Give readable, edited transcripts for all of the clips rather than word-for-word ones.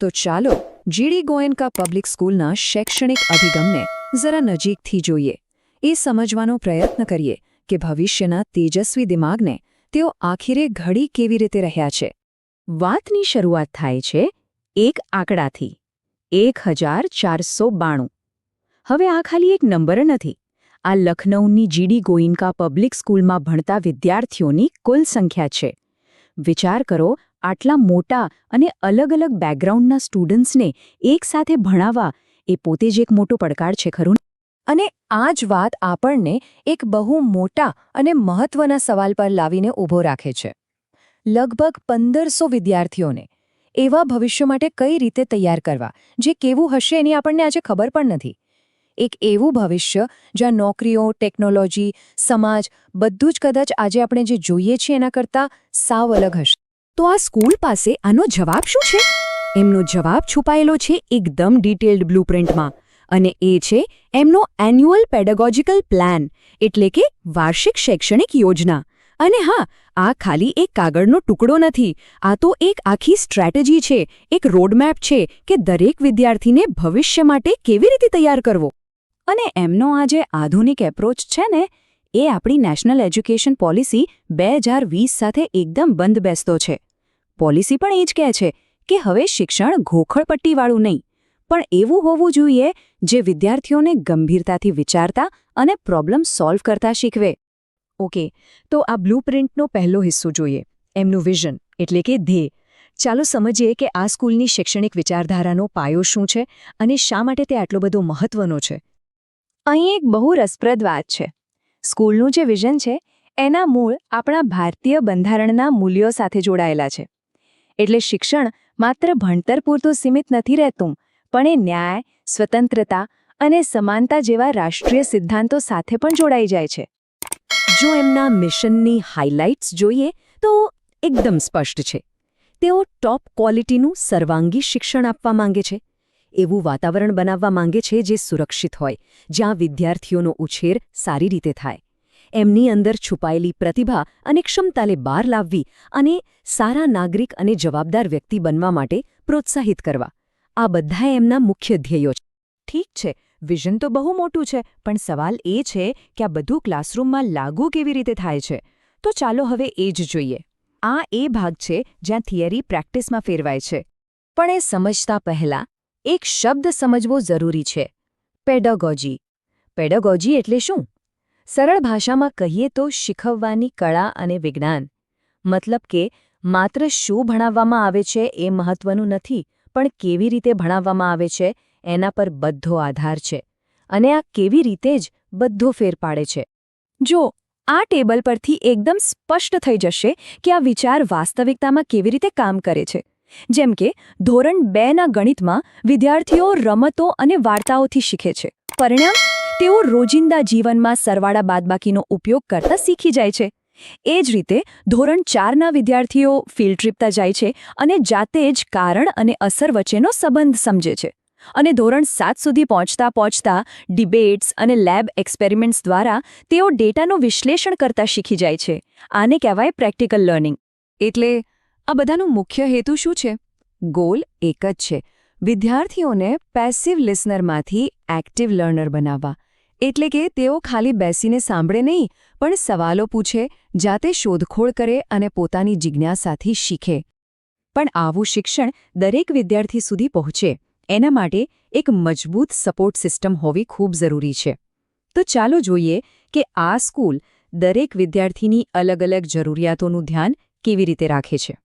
તો ચાલો GD ગોયનકા public સ્કૂલના શૈક્ષણિક અભિગમને જરા નજીકથી જોઈએ. એ સમજવાનો પ્રયત્ન કરીએ કે ભવિષ્યના તેજસ્વી દિમાગને તેઓ આખિરે ઘડી કેવી રીતે રહ્યા છે. વાતની શરૂઆત થાય છે એક આંકડાથી 1492. હવે આ ખાલી એક નંબર નથી. આ લખનૌની જીડી ગોયનકા પબ્લિક સ્કૂલમાં ભણતા વિદ્યાર્થીઓની કુલ સંખ્યા છે. વિચાર કરો, આટલા મોટા અને અલગ અલગ બેકગ્રાઉન્ડના સ્ટુડન્ટ્સને એકસાથે ભણાવવા એ પોતે જ એક મોટો પડકાર છે, ખરું? અને આ જ વાત આપણને એક બહુ મોટા અને મહત્વના સવાલ પર લાવીને ઊભો રાખે છે. લગભગ 1500 વિદ્યાર્થીઓને એવા ભવિષ્ય માટે કઈ રીતે તૈયાર કરવા, જે કેવું હશે એની આપણને આજે ખબર પણ નથી. એક એવું ભવિષ્ય જ્યાં નોકરીઓ, ટેકનોલોજી, સમાજ બધું જ કદાચ આજે આપણે જે જોઈએ છીએ એના કરતાં સાવ અલગ હશે. તો આ સ્કૂલ પાસે આનો જવાબ શું છે? એમનો જવાબ છુપાયેલો છે એકદમ ડિટેલ્ડ બ્લુપ્રિન્ટમાં, અને એ છે એમનો એન્યુઅલ પેડગોજિકલ પ્લાન, એટલે કે વાર્ષિક શૈક્ષણિક યોજના. અને હા, આ ખાલી એક કાગળનો ટુકડો નથી, આ તો એક આખી સ્ટ્રેટેજી છે, એક રોડમેપ છે કે દરેક વિદ્યાર્થીને ભવિષ્ય માટે કેવી રીતે તૈયાર કરવો. અને એમનો આ જે આધુનિક એપ્રોચ છે ને, એ આપણી નેશનલ એજ્યુકેશન પોલિસી 2020 સાથે એકદમ બંધ બેસતો છે. પોલિસી પણ એ જ કહે છે કે હવે શિક્ષણ ઘોખળપટ્ટીવાળું નહીં, પણ એવું હોવું જોઈએ જે વિદ્યાર્થીઓને ગંભીરતાથી વિચારતા અને પ્રોબ્લેમ સોલ્વ કરતા શીખવે. ઓકે, તો આ બ્લુપ્રિન્ટનો પહેલો હિસ્સો જોઈએ, એમનું વિઝન એટલે કે ધ્યેય. ચાલો સમજીએ કે આ સ્કૂલની શૈક્ષણિક વિચારધારાનો પાયો શું છે અને શા માટે તે આટલો બધો મહત્વનો છે. અહીં એક બહુ રસપ્રદ વાત છે. સ્કૂલનું જે વિઝન છે એના મૂળ આપણા ભારતીય બંધારણના મૂલ્યો સાથે જોડાયેલા છે. એટલે શિક્ષણ માત્ર ભણતર પૂરતું સીમિત નથી રહેતું, પણ એ ન્યાય, સ્વતંત્રતા અને સમાનતા જેવા રાષ્ટ્રીય સિદ્ધાંતો સાથે પણ જોડાઈ જાય છે. જો એમના મિશનની હાઇલાઇટ્સ જોઈએ તો એકદમ સ્પષ્ટ છે. તેઓ ટોપ ક્વોલિટીનું સર્વાંગી શિક્ષણ આપવા માંગે છે. એવું વાતાવરણ બનાવવા માંગે છે જે સુરક્ષિત હોય, જ્યાં વિદ્યાર્થીઓનો ઉછેર સારી રીતે થાય, એમની અંદર છુપાયેલી પ્રતિભા અને ક્ષમતાને બહાર લાવવી અને સારા નાગરિક અને જવાબદાર વ્યક્તિ બનવા માટે પ્રોત્સાહિત કરવા. આ બધા એમના મુખ્ય ધ્યેયો છે. ઠીક છે, વિઝન તો બહુ મોટું છે, પણ સવાલ એ છે કે આ બધું ક્લાસરૂમમાં લાગુ કેવી રીતે થાય છે. તો ચાલો હવે એ જ જોઈએ. આ એ ભાગ છે જ્યાં થિયરી પ્રેક્ટિસમાં ફેરવાય છે. પણ એ સમજતા પહેલાં એક શબ્દ સમજવો જરૂરી છે: પેડગોજી. પેડગોજી એટલે શું? સરળ ભાષામાં કહીએ તો શીખવવાની કળા અને વિજ્ઞાન. મતલબ કે માત્ર શું ભણાવવામાં આવે છે એ મહત્વનું નથી, પણ કેવી રીતે ભણાવવામાં આવે છે એના પર બધો આધાર છે. અને આ કેવી રીતે જ બધો ફેર પાડે છે. જો આ ટેબલ પરથી એકદમ સ્પષ્ટ થઈ જશે કે આ વિચાર વાસ્તવિકતામાં કેવી રીતે કામ કરે છે. જેમ કે ધોરણ 2ના ગણિતમાં વિદ્યાર્થીઓ રમતો અને વાર્તાઓથી શીખે છે. પરિણામ, તેઓ રોજિંદા જીવનમાં સરવાળા બાદબાકીનો ઉપયોગ કરતા શીખી જાય છે. એ જ રીતે ધોરણ 4ના વિદ્યાર્થીઓ ફિલ્ડ ટ્રીપતા જાય છે અને જાતે જ કારણ અને અસર વચ્ચેનો સંબંધ સમજે છે. અને ધોરણ 7 સુધી પહોંચતા ડિબેટ્સ અને લેબ એક્સપેરિમેન્ટ્સ દ્વારા તેઓ ડેટાનું વિશ્લેષણ કરતા શીખી જાય છે. આને કહેવાય પ્રેક્ટિકલ લર્નિંગ. એટલે આ બધાનો મુખ્ય હેતુ શું છે? ગોલ એક જ છે: વિદ્યાર્થીઓને પેસિવ લિસનરમાંથી એક્ટિવ લર્નર બનાવવા. એટલે કે તેઓ ખાલી બેસીને સાંભળે નહીં, પણ સવાલો પૂછે, જાતે શોધખોળ કરે અને પોતાની જિજ્ઞાસાથી શીખે. પણ આવું શિક્ષણ દરેક વિદ્યાર્થી સુધી પહોંચે એના માટે એક મજબૂત સપોર્ટ સિસ્ટમ હોવી ખૂબ જરૂરી છે. તો ચાલો જોઈએ કે આ સ્કૂલ દરેક વિદ્યાર્થીની અલગ અલગ જરૂરિયાતોનું ધ્યાન કેવી રીતે રાખે છે.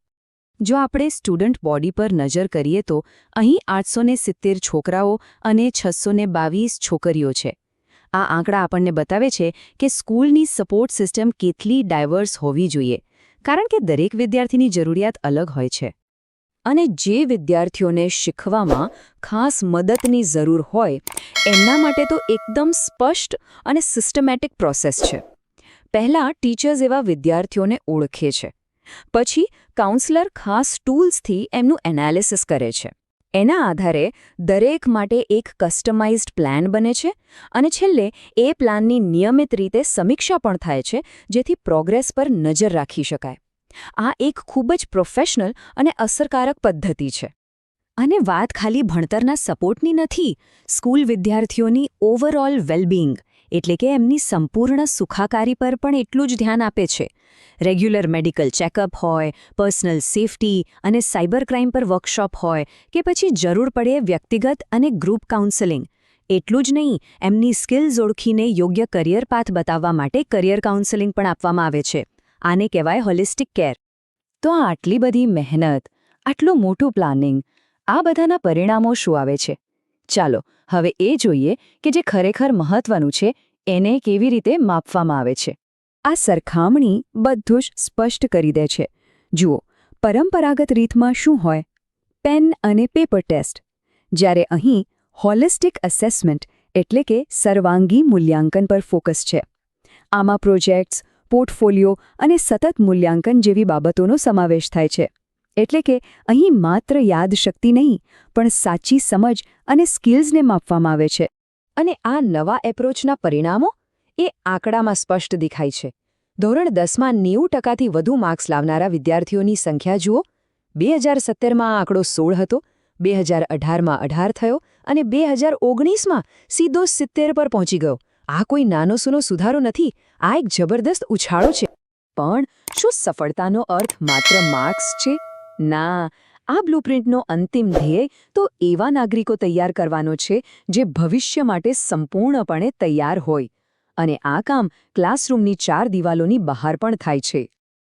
જો આપણે સ્ટુડન્ટ બોડી પર નજર કરીએ તો અહીં 870 છોકરાઓ અને 622 છોકરીઓ છે. આ આંકડા આપણને બતાવે છે કે સ્કૂલની સપોર્ટ સિસ્ટમ કેટલી ડાયવર્સ હોવી જોઈએ, કારણ કે દરેક વિદ્યાર્થીની જરૂરિયાત અલગ હોય છે. અને જે વિદ્યાર્થીઓને શીખવામાં ખાસ મદદની જરૂર હોય એમના માટે તો એકદમ સ્પષ્ટ અને સિસ્ટમેટિક પ્રોસેસ છે. પહેલાં ટીચર્સ એવા વિદ્યાર્થીઓને ઓળખે છે. પછી કાઉન્સલર ખાસ ટૂલ્સથી એમનું એનાલિસિસ કરે છે. એના આધારે દરેક માટે એક કસ્ટમાઇઝ્ડ પ્લાન બને છે અને છેલ્લે એ પ્લાનની નિયમિત રીતે સમીક્ષા પણ થાય છે, જેથી પ્રોગ્રેસ પર નજર રાખી શકાય. આ એક ખૂબ જ પ્રોફેશનલ અને અસરકારક પદ્ધતિ છે. અને વાત ખાલી ભણતરના સપોર્ટની નથી, સ્કૂલ વિદ્યાર્થીઓની ઓવરઓલ વેલબિંગ એટલે કે એમની સંપૂર્ણ સુખાકારી પર પણ એટલું જ ધ્યાન આપે છે. રેગ્યુલર મેડિકલ ચેકઅપ હોય, પર્સનલ સેફટી અને સાયબર ક્રાઇમ પર વર્કશોપ હોય કે પછી જરૂર પડે વ્યક્તિગત અને ગ્રુપ કાઉન્સેલિંગ. એટલું જ નહીં, એમની સ્કિલ્સ ઓળખીને યોગ્ય કરિયર પાથ બતાવવા માટે કરિયર કાઉન્સેલિંગ પણ આપવામાં આવે છે. આને કહેવાય હોલિસ્ટિક કેર. તો આ આટલી બધી મહેનત, આટલું મોટું પ્લાનિંગ, આ બધાના પરિણામો શું આવે છે? ચાલો હવે એ જોઈએ કે જે ખરેખર મહત્વનું છે એને કેવી રીતે માપવામાં આવે છે. આ સરખામણી બધું જ સ્પષ્ટ કરી દે છે. જુઓ, પરંપરાગત રીતમાં શું હોય? પેન અને પેપર ટેસ્ટ. જ્યારે અહીં હોલિસ્ટિક અસેસમેન્ટ એટલે કે સર્વાંગી મૂલ્યાંકન પર ફોકસ છે. આમાં પ્રોજેક્ટ્સ, પોર્ટફોલિયો અને સતત મૂલ્યાંકન જેવી બાબતોનો સમાવેશ થાય છે. એટલે કે અહીં માત્ર યાદશક્તિ નહીં, પણ સાચી સમજ અને સ્કિલ્સને માપવામાં આવે છે. અને આ નવા એપ્રોચના પરિણામો એ આંકડામાં સ્પષ્ટ દેખાય છે. ધોરણ 10માં 90%થી વધુ માર્ક્સ લાવનારા વિદ્યાર્થીઓની સંખ્યા જુઓ. 2017માં આ આંકડો 16 હતો, 2018માં 18 થયો અને 2019માં સીધો 70 પર પહોંચી ગયો. આ કોઈ નાનોસૂનો સુધારો નથી, આ એક જબરદસ્ત ઉછાળો છે. પણ શું સફળતાનો અર્થ માત્ર માર્ક્સ છે? ના, આ બ્લુપ્રિન્ટનો અંતિમ ધ્યેય તો એવા નાગરિકો તૈયાર કરવાનો છે જે ભવિષ્ય માટે સંપૂર્ણપણે તૈયાર હોય. અને આ કામ ક્લાસરૂમની 4 દિવાલોની બહાર પણ થાય છે.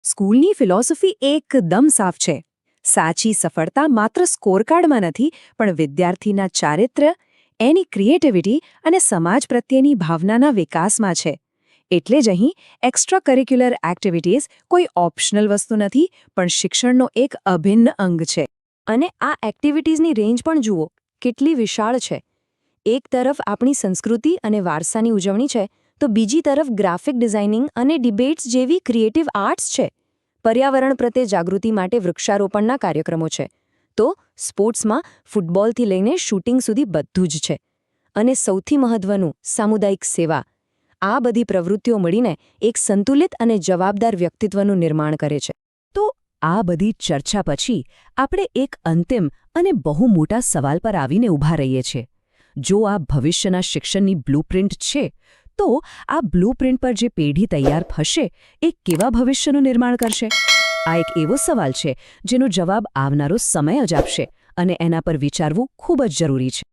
સ્કૂલની ફિલોસોફી એકદમ સાફ છે. સાચી સફળતા માત્ર સ્કોરકાર્ડમાં નથી, પણ વિદ્યાર્થીના ચારિત્ર્ય, એની ક્રિએટિવિટી અને સમાજ પ્રત્યેની ભાવનાના વિકાસમાં છે. એટલે જ અહીં એક્સ્ટ્રા કરિક્યુલર એક્ટિવિટીઝ કોઈ ઓપ્શનલ વસ્તુ નથી, પણ શિક્ષણનો એક અભિન્ન અંગ છે. અને આ એક્ટિવિટીઝની રેન્જ પણ જુઓ, કેટલી વિશાળ છે. એક તરફ આપણી સંસ્કૃતિ અને વારસાની ઉજવણી છે, તો બીજી તરફ ગ્રાફિક ડિઝાઇનિંગ અને ડિબેટ્સ જેવી ક્રિએટિવ આર્ટ્સ છે. પર્યાવરણ પ્રત્યે જાગૃતિ માટે વૃક્ષારોપણના કાર્યક્રમો છે. તો સ્પોર્ટ્સમાં ફૂટબોલથી લઈને શૂટિંગ સુધી બધું જ છે. અને સૌથી મહત્વનું, સામુદાયિક સેવા. આ બધી પ્રવૃત્તિઓ મળીને એક સંતુલિત અને જવાબદાર વ્યક્તિત્વનું નિર્માણ કરે છે. તો આ બધી ચર્ચા પછી આપણે એક અંતિમ અને બહુ મોટા સવાલ પર આવીને ઊભા રહીએ છીએ. જો આ ભવિષ્યના શિક્ષણની બ્લુપ્રિન્ટ છે, તો આ બ્લુપ્રિન્ટ પર જે પેઢી તૈયાર થશે એ કેવા ભવિષ્યનું નિર્માણ કરશે? આ એક એવો સવાલ છે જેનો જવાબ આવનારો સમય જ આપશે, અને એના પર વિચારવું ખૂબ જ જરૂરી છે.